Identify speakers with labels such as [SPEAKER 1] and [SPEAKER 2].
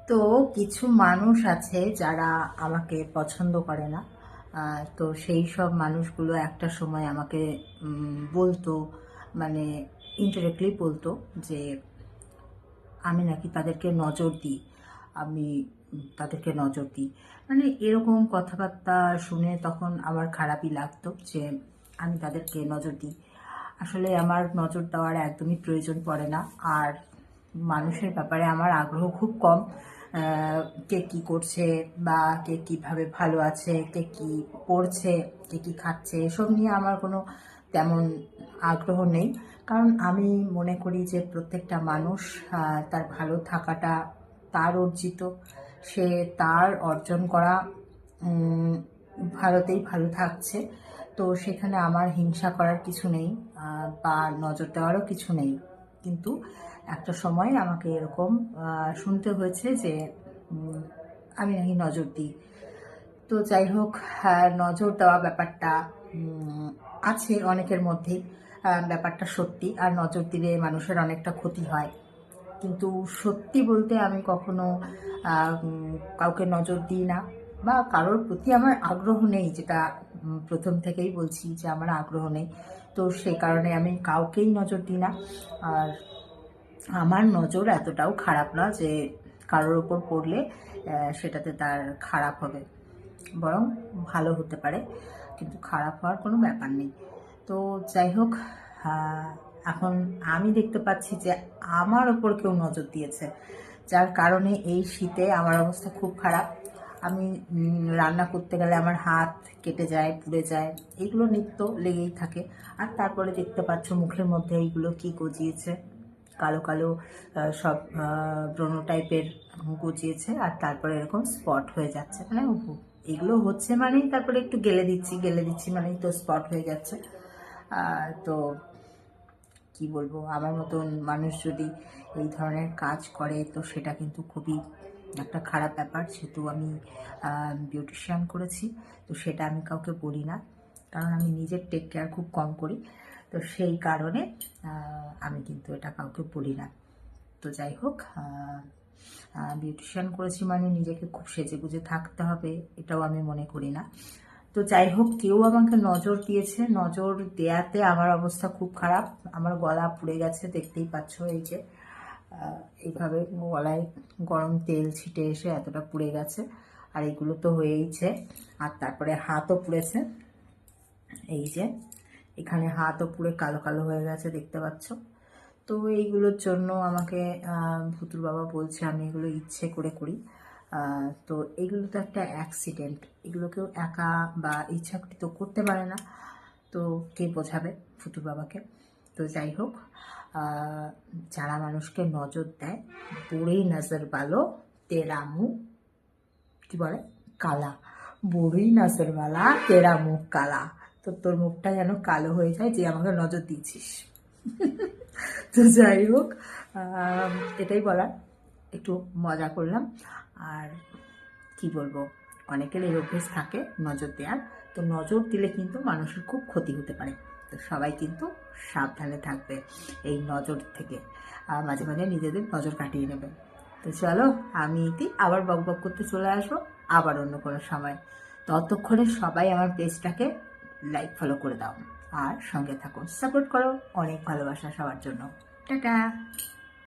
[SPEAKER 1] তো কিছু মানুষ আছে যারা আমাকে পছন্দ করে না। তো সেই সব মানুষগুলো একটা সময় আমাকে বলতো, মানে ইনডিরেক্টলি বলতো যে আমি নাকি তাদেরকে নজর দিই, আমি তাদেরকে নজর দিই। মানে এরকম কথাবার্তা শুনে তখন আমার খারাপই লাগতো যে আমি তাদেরকে নজর দিই। আসলে আমার নজর দেওয়ার একদমই প্রয়োজন পড়ে না। আর মানুষের ব্যাপারে আমার আগ্রহ খুব কম। কে কী করছে বা কে কীভাবে ভালো আছে, কে কী পড়ছে, কে কী খাচ্ছে, এসব নিয়ে আমার কোনো তেমন আগ্রহ নেই। কারণ আমি মনে করি যে প্রত্যেকটা মানুষ তার ভালো থাকাটা তার অর্জিত, সে তার অর্জন করা ভালোতেই ভালো থাকছে। তো সেখানে আমার হিংসা করার কিছু নেই বা নজর দেওয়ারও কিছু নেই। কিন্তু একটা সময় আমাকে এরকম শুনতে হয়েছে যে আমি নাকি নজর দিই। তো যাই হোক, নজর দেওয়া ব্যাপারটা আছে অনেকের মধ্যেই, ব্যাপারটা সত্যি। আর নজর দিলে মানুষের অনেকটা ক্ষতি হয়। কিন্তু সত্যি বলতে আমি কখনো কাউকে নজর দিই না বা কারোর প্রতি আমার আগ্রহ নেই, যেটা প্রথম থেকেই বলছি যে আমার আগ্রহ নেই। তো সেই কারণে আমি কাউকেই নজর দিই না। আর আমার নজর এতটাও খারাপ না যে কারোর ওপর পড়লে সেটাতে তার খারাপ হবে, বরং ভালো হতে পারে, কিন্তু খারাপ হওয়ার কোনো ব্যাপার নেই। তো যাই হোক, এখন আমি দেখতে পাচ্ছি যে আমার ওপর কেউ নজর দিয়েছে, যার কারণে এই শীতে আমার অবস্থা খুব খারাপ। আমি রান্না করতে গেলে আমার হাত কেটে যায়, পুড়ে যায়, এইগুলো নিত্য লেগেই থাকে। আর তারপরে দেখতে পাচ্ছ মুখের মধ্যে এইগুলো কি গজিয়েছে, কালো কালো সব ব্রণ টাইপের গজিয়েছে। আর তারপরে এরকম স্পট হয়ে যাচ্ছে, মানে এগুলো হচ্ছে মানেই তারপরে একটু গেলে দিচ্ছি মানেই তো স্পট হয়ে যাচ্ছে। তো কি বলবো, আমার মতন মানুষ যদি এই ধরনের কাজ করে তো সেটা কিন্তু খুবই একটা খারাপ ব্যাপার। যেহেতু আমি বিউটিশিয়ান করেছি, তো সেটা আমি কাউকে বলি না, কারণ আমি নিজের টেক কেয়ার খুব কম করি। তো সেই কারণে আমি কিন্তু এটা কাউকে বলি না। তো যাই হোক, বিউটিশিয়ান করেছি মানে নিজেকে খুব সেজে গুজে থাকতে হবে, এটাও আমি মনে করি না। তো যাই হোক, কেউ আমাকে নজর দিয়েছে, নজর দেয়াতে আমার অবস্থা খুব খারাপ। আমার গলা পুড়ে গেছে, দেখতেই পাচ্ছ, এই যে এইভাবে গলায় গরম তেল ছিটে এসে এতটা পুড়ে গেছে। আর এইগুলো তো হয়েইছে। আর তারপরে হাতও পুড়েছে, এই যে এখানে হাতও পুড়ে কালো কালো হয়ে গেছে, দেখতে পাচ্ছ। তো এইগুলোর জন্য আমাকে ভুতুর বাবা বলছে আমি এগুলো ইচ্ছে করে করি। তো এগুলো তো একটা অ্যাক্সিডেন্ট, এগুলো কেউ একা বা ইচ্ছাকৃত করতে পারে না। তো কে বোঝাবে ভুতুর বাবাকে? তো যাই হোক, যারা মানুষকে নজর দেয়, বুড়ি নজর বালো তেরা মুখ, কি বলে, কালা, বুড়ি নজরওয়ালা তেরা মুখ কালা। তো তোর মুখটা যেন কালো হয়ে যায় যে আমাকে নজর দিয়েছিস। তো যাই হোক, এটাই বলার, একটু মজা করলাম। আর কি বলবো, অনেকের এই অভ্যেস থাকে নজর দেওয়ার। তো নজর দিলে কিন্তু মানুষের খুব ক্ষতি হতে পারে। তো সবাই কিন্তু সাবধানে থাকবে এই নজর থেকে, আর মাঝে মাঝে নিজেদের নজর কাটিয়ে নেবে। তো চলো, আমি ইতি আবার বক বক করতে চলে আসবো আবার অন্য কোনো সময়। ততক্ষণে সবাই আমার পেজটাকে লাইক ফলো করে দাও আর সঙ্গে থাকো, সাপোর্ট করো। অনেক ভালোবাসা সবার জন্য। টাটা।